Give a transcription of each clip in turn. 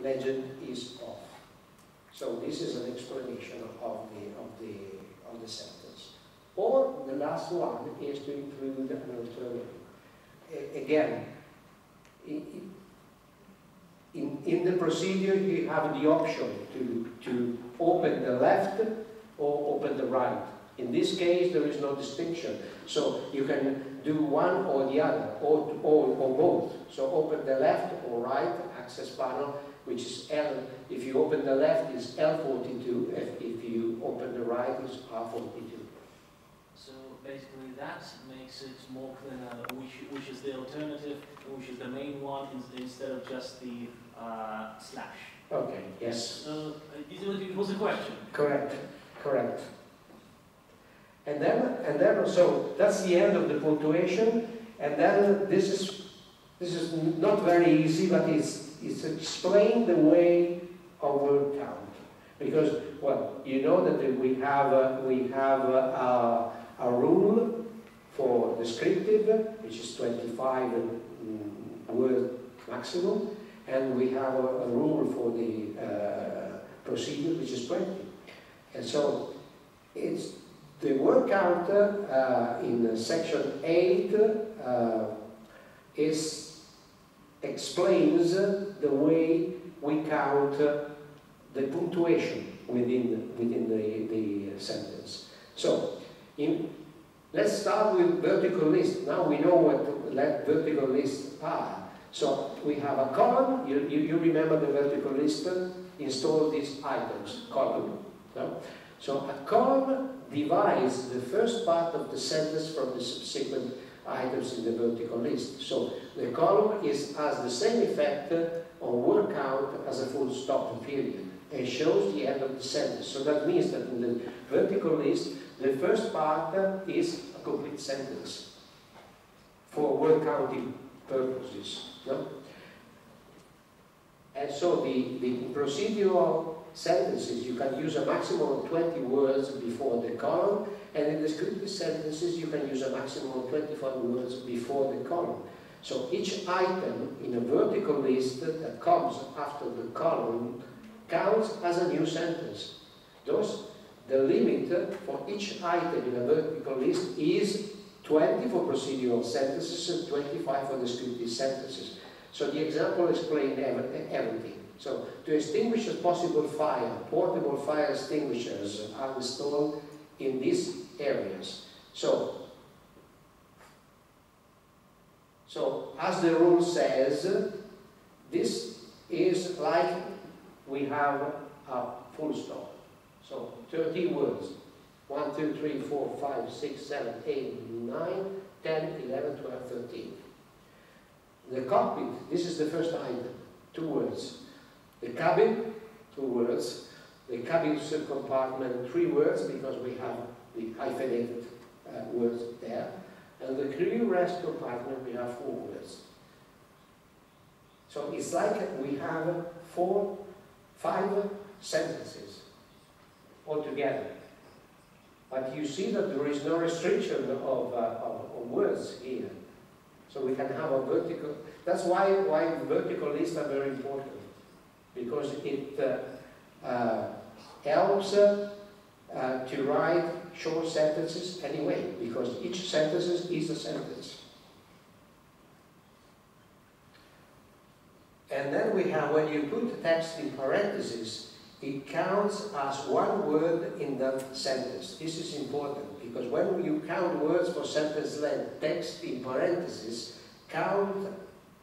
legend is off. So this is an explanation of the sentence. Or the last one is to include an alternative. Again, in the procedure you have the option to open the left or open the right. In this case there is no distinction, so you can do one or the other, or both. So open the left or right access panel, which is L. If you open the left, it's L42. If you open the right, it's R42. So basically that makes it more clear which is the alternative, which is the main one, instead of just the slash. Okay, yes. It was a question. Correct, correct. And then, so that's the end of the punctuation. And then this is not very easy, but it's explain the way of word count. Because, well, you know that we have a rule for descriptive, which is 25 word maximum, and we have a rule for the procedure, which is 20. And so it's the word counter in section 8 explains the way we count the punctuation within the sentence. So let's start with vertical list. Now we know what vertical lists are. So we have a column. You remember the vertical list? Install these items, column. No? So a column divides the first part of the sentence from the subsequent items in the vertical list. So the column has the same effect on word count as a full stop and period, and shows the end of the sentence. So that means that in the vertical list, the first part is a complete sentence for word counting purposes. No? And so the procedural sentences, you can use a maximum of 20 words before the column, and in descriptive sentences you can use a maximum of 25 words before the column. So each item in a vertical list that comes after the column counts as a new sentence. Thus, the limit for each item in a vertical list is 20 for procedural sentences and 25 for descriptive sentences. So the example explained everything. So to extinguish a possible fire, portable fire extinguishers are installed in these areas. So as the rule says, this is like we have a full stop. So 30 words. 1, 2, 3, 4, 5, 6, 7, 8, 9, 10, 11, 12, 13. The cockpit, this is the first item, 2 words. The cabin, 2 words. The cabin subcompartment, 3 words, because we have the hyphenated words there. And the crew rest compartment, we have 4 words. So it's like we have 5 sentences altogether. But you see that there is no restriction of words here. So we can have a vertical. That's why vertical lists are very important, because it helps to write short sentences anyway, because each sentence is a sentence. And then we have, when you put text in parentheses, it counts as 1 word in that sentence. This is important, because when you count words for sentence length, text in parentheses counts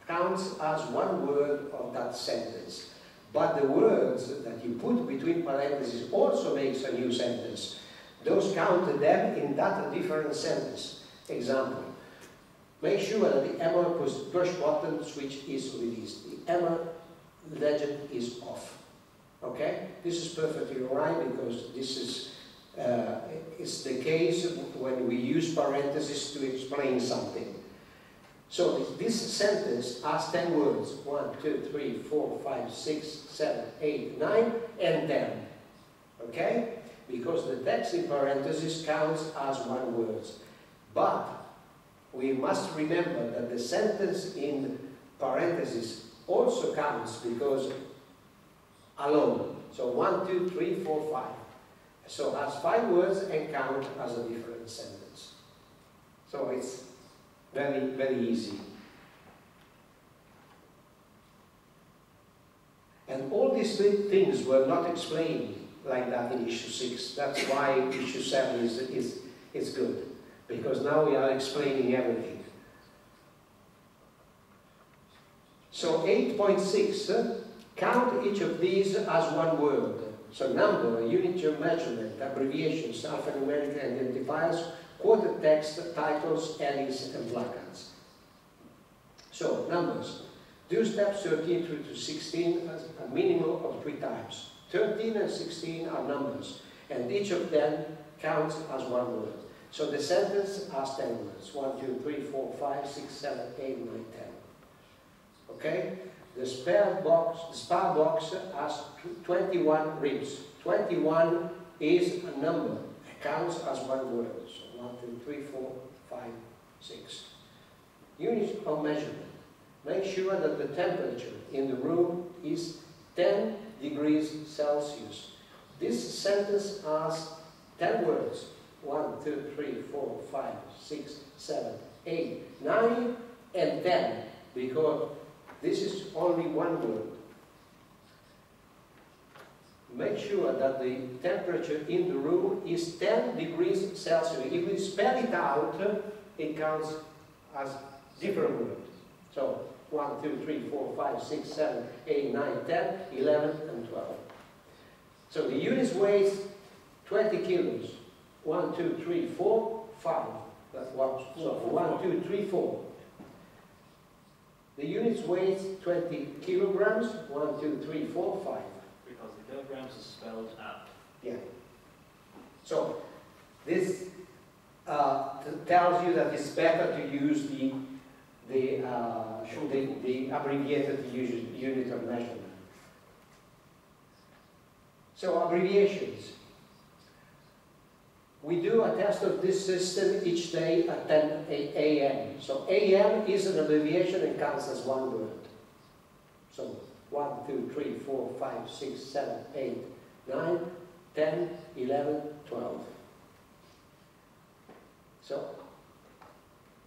as 1 word of that sentence. But the words that you put between parentheses also makes a new sentence. Those count them in that different sentence. Example, make sure that the Emma push button switch is released. The Emma legend is off. Okay? This is perfectly alright, because this is the case when we use parentheses to explain something. So this sentence has 10 words. 1, 2, 3, 4, 5, 6, 7, 8, 9, and 10. Okay? Because the text in parentheses counts as 1 word. But we must remember that the sentence in parentheses also counts, because alone. So 1, 2, 3, 4, 5. So has 5 words and count as a different sentence. So it's very, very easy. And all these things were not explained like that in issue 6. That's why issue 7 is good. Because now we are explaining everything. So 8.6, count each of these as one word. So number, unit of measurement, abbreviations, alphanumeric identifiers, quoted text, titles, headings, and placards. So numbers. Do steps 13 through to 16 as a minimum of 3 times. 13 and 16 are numbers, and each of them counts as one word. So the sentence has 10 words. 1, 2, 3, 4, 5, 6, 7, 8, 9, 10. Okay? The spare box has 21 ribs. 21 is a number. It counts as one word. So 1, 2, 3, 4, 5, 6. Unit of measurement. Make sure that the temperature in the room is 10 degrees Celsius. This sentence has 10 words. 1, 2, 3, 4, 5, 6, 7, 8, 9, and 10. Because this is only one word. Make sure that the temperature in the room is 10 degrees Celsius. If we spell it out, it counts as different words. So 1, 2, 3, 4, 5, 6, 7, 8, 9, 10, 11, and 12. So the units weighs 20 kilos. 1, 2, 3, 4, 5. That's what. So 1, 2, 3, 4. The units weighs 20 kilograms. 1, 2, 3, 4, 5. Because the kilograms is spelled out. Yeah. So this tells you that it's better to use the abbreviated unit of measurement. So abbreviations. We do a test of this system each day at 10 a.m. So a.m. is an abbreviation and counts as one word. So 1, 2, 3, 4, 5, 6, 7, 8, 9, 10, 11, 12. So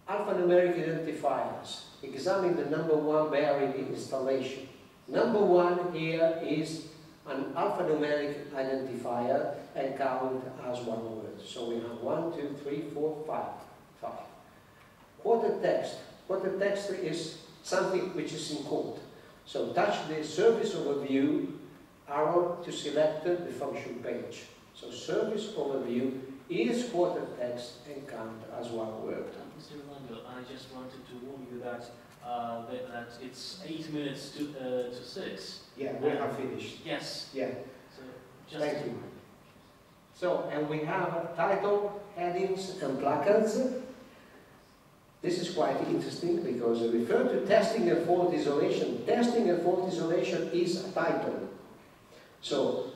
alphanumeric identifiers. Examine the number 1 bearing installation. Number 1 here is an alphanumeric identifier and count as one word. So we have 1, 2, 3, 4, 5. Quoted text. Quoted text is something which is in quote. So touch the service overview arrow to select the function page. So service overview is quoted text and count as one word. Mr. Rolando, I just wanted to warn you that that it's 8 minutes to 6. Yeah, we have finished. Yes. Yeah. So just Thank you. So, and we have title, headings, and placards. This is quite interesting because we refer to testing and fault isolation. Testing and fault isolation is a title. So,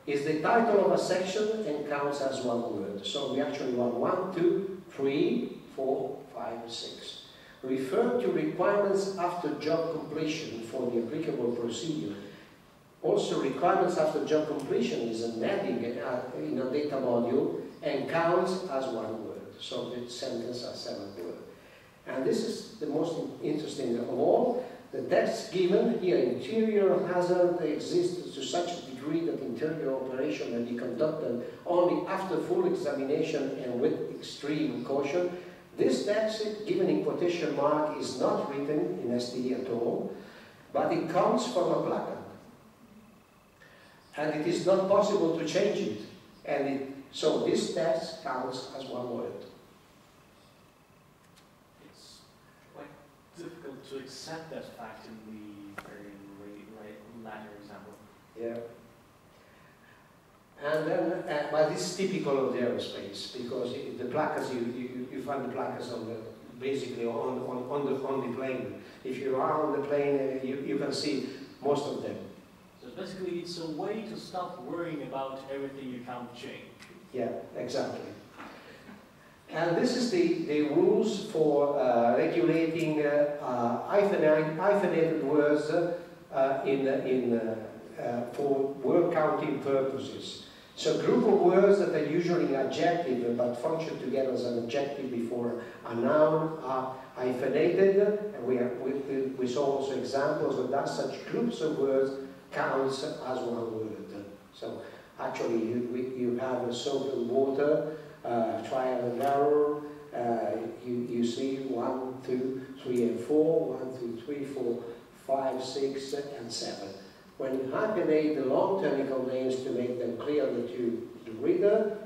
it's the title of a section and counts as one word. So we actually want 1, 2, 3, 4, 5, 6. Refer to requirements after job completion for the applicable procedure. Also, requirements after job completion is an heading in a data module and counts as one word. So the sentence has 7 words. And this is the most interesting of all. The text given here, interior hazard exists to such a degree that interior operation may be conducted only after full examination and with extreme caution. This text, given in quotation mark, is not written in STE at all, but it comes from a placard. And it is not possible to change it. And so this text counts as one word. It's quite difficult to accept that fact in the very latter example. Yeah. And then, but it's typical of the aerospace because the placards you find the placards on the basically on the plane. If you are on the plane, you can see most of them. So basically, it's a way to stop worrying about everything you can't change. Yeah, exactly. And this is the rules for regulating hyphenated words in for word counting purposes. So group of words that are usually adjective but function together as an adjective before a noun are hyphenated, and we saw also examples of that. Such groups of words counts as one word. So actually you have soap and water, trial and error, you see 1, 2, 3 and 4, 1, 2, 3, 4, 5, 6 and 7. When you hyphenate the long technical names to make them clear to the reader,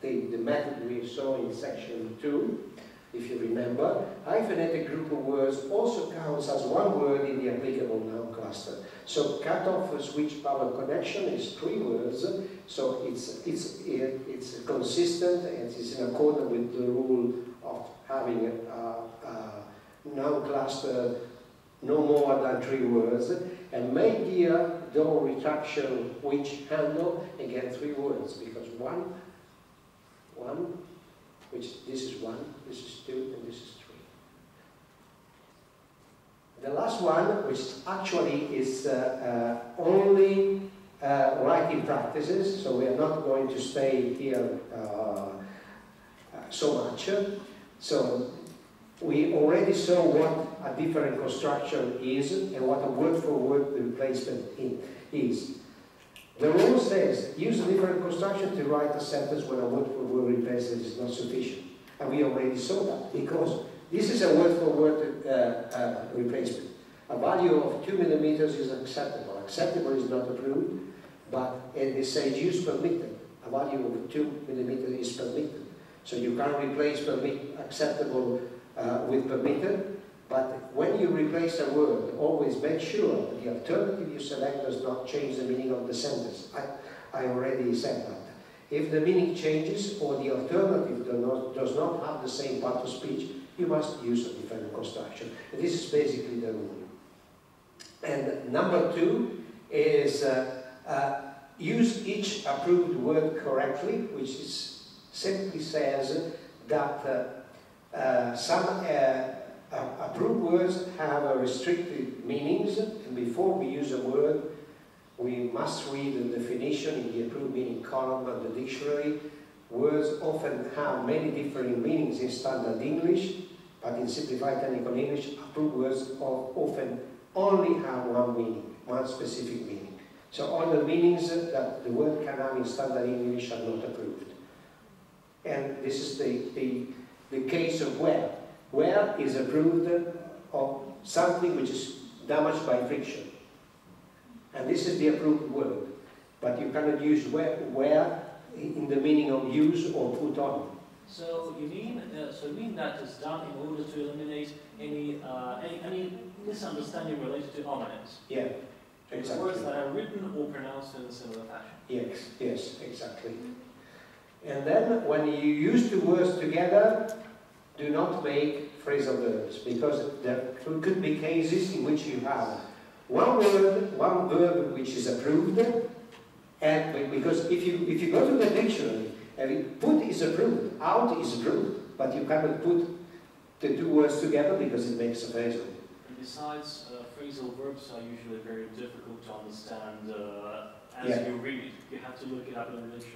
the method we saw in section 2, if you remember, hyphenated group of words also counts as one word in the applicable noun cluster. So cut-off switch power connection is 3 words, so it's consistent and it's in accordance with the rule of having a noun cluster no more than 3 words. And make gear, door retraction, winch handle, again 3 words, because one, which this is 1, this is 2, and this is 3. The last one, which actually is only writing practices, so we are not going to stay here so much. So we already saw what a different construction is and what a word-for-word replacement is. The rule says, use a different construction to write a sentence when a word-for-word replacement is not sufficient. And we already saw that, because this is a word-for-word replacement. A value of 2 millimeters is acceptable. Acceptable is not approved, but it says use permitted. A value of 2 millimeters is permitted. So you can't replace acceptable with permitted, but when you replace a word, always make sure that the alternative you select does not change the meaning of the sentence. I already said that. If the meaning changes or the alternative does not have the same part of speech, you must use a different construction. And this is basically the rule. And number 2 is use each approved word correctly, which simply says that some approved words have restricted meanings, and before we use a word, we must read the definition in the approved meaning column of the dictionary. Words often have many different meanings in standard English, but in simplified technical English, approved words often only have one meaning, one specific meaning. So all the meanings that the word can have in standard English are not approved. And this is the case of where. Where is approved of something which is damaged by friction. And this is the approved word. But you cannot use where in the meaning of use or put on. So you mean that is done in order to eliminate any misunderstanding related to homonyms? Yeah, exactly. Words that are written or pronounced in a similar fashion. Yes, exactly. And then when you use 2 words together, do not make phrasal verbs, because there could be cases in which you have one word, one verb which is approved, and because if you go to the dictionary, put is approved, out is approved, but you cannot put the 2 words together because it makes a phrasal. And besides, phrasal verbs are usually very difficult to understand as you read it. You have to look it up in the dictionary.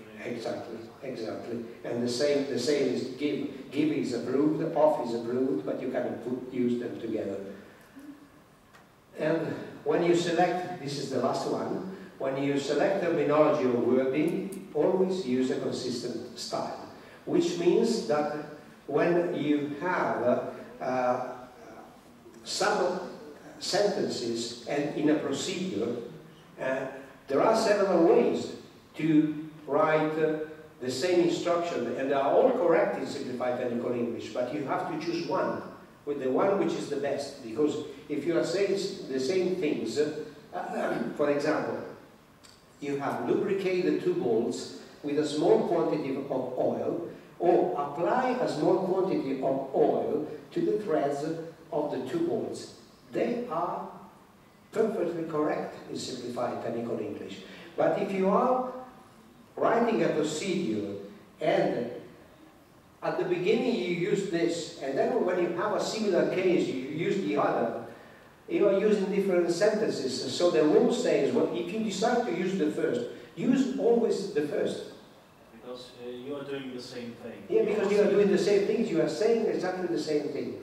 Exactly. And the same is give. Give is approved, off is approved, but you cannot use them together. And when you select, this is the last one, when you select terminology or wording, always use a consistent style, which means that when you have some sentences and in a procedure, there are several ways to write the same instruction, and they are all correct in simplified technical English, but you have to choose one, with the one which is the best, because if you are saying the same things, for example, you have lubricate the 2 bolts with a small quantity of oil, or apply a small quantity of oil to the threads of the 2 bolts. They are perfectly correct in simplified technical English. But if you are writing a procedure and at the beginning you use this, and then when you have a similar case you use the other, You are using different sentences, so the rule says, well, if you decide to use the first, use always the first. Because you are doing the same thing. Yeah, because you are doing the same things, you are saying exactly the same thing.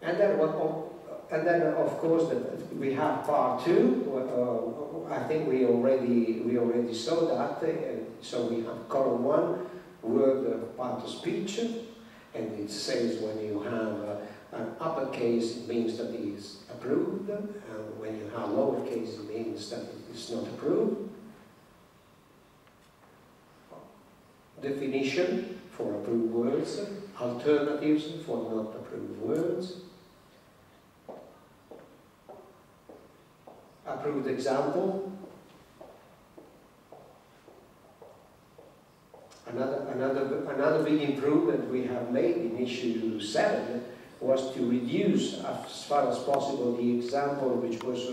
And then, of course, we have part two. I think we already saw that. So we have column one, word part of speech, and it says when you have an uppercase, it means that it is approved, and when you have lowercase, it means that it is not approved. Definition for approved words, alternatives for not approved words. Approved example. Another big improvement we have made in issue 7 was to reduce, as far as possible, the example which was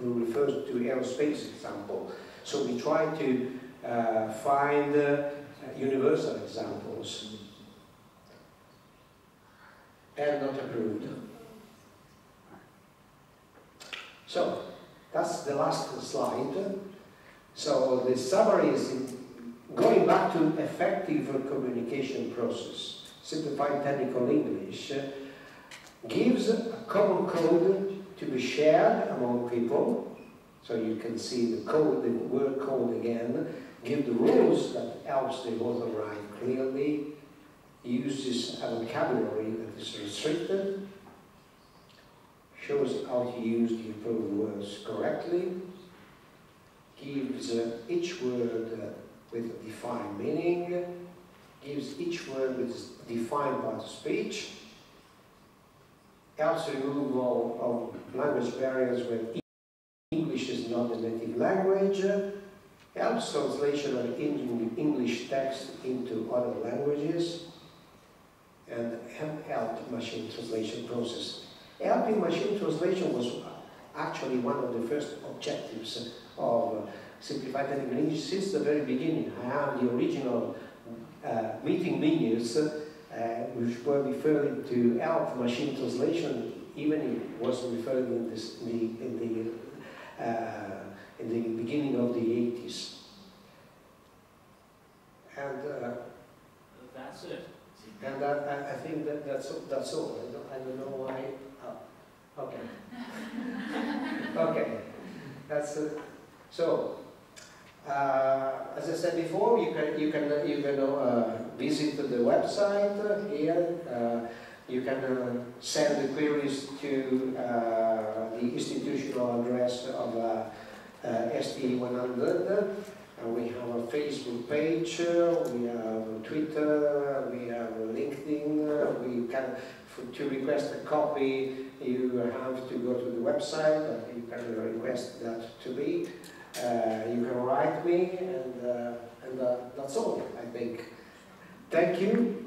referred to aerospace example. So we try to find universal examples and not approved. So that's the last slide. So the summary is going back to effective communication process. Simplified technical English gives a common code to be shared among people. So you can see the code, the word code again. Give the rules that helps the author write clearly. Uses a vocabulary that is restricted. Shows how to use the approved words correctly. Gives each word with a defined meaning. Gives each word with a defined part of speech. Helps removal of language barriers when English is not the native language. Helps translation of English text into other languages. And help machine translation process. Helping machine translation was actually one of the first objectives of Simplified Technical English since the very beginning. I have the original meeting minutes which were referring to help machine translation, even it was referred in the beginning of the 80s. And that's it. And I think that's all. I don't know why. Oh, okay. Okay. That's it. So, as I said before, you can visit the website here. You can send the queries to the institutional address of ST100. We have a Facebook page, we have Twitter, we have LinkedIn. We can, to request a copy, you have to go to the website, but you can request that to me. You can write me, and that's all, I think. Thank you.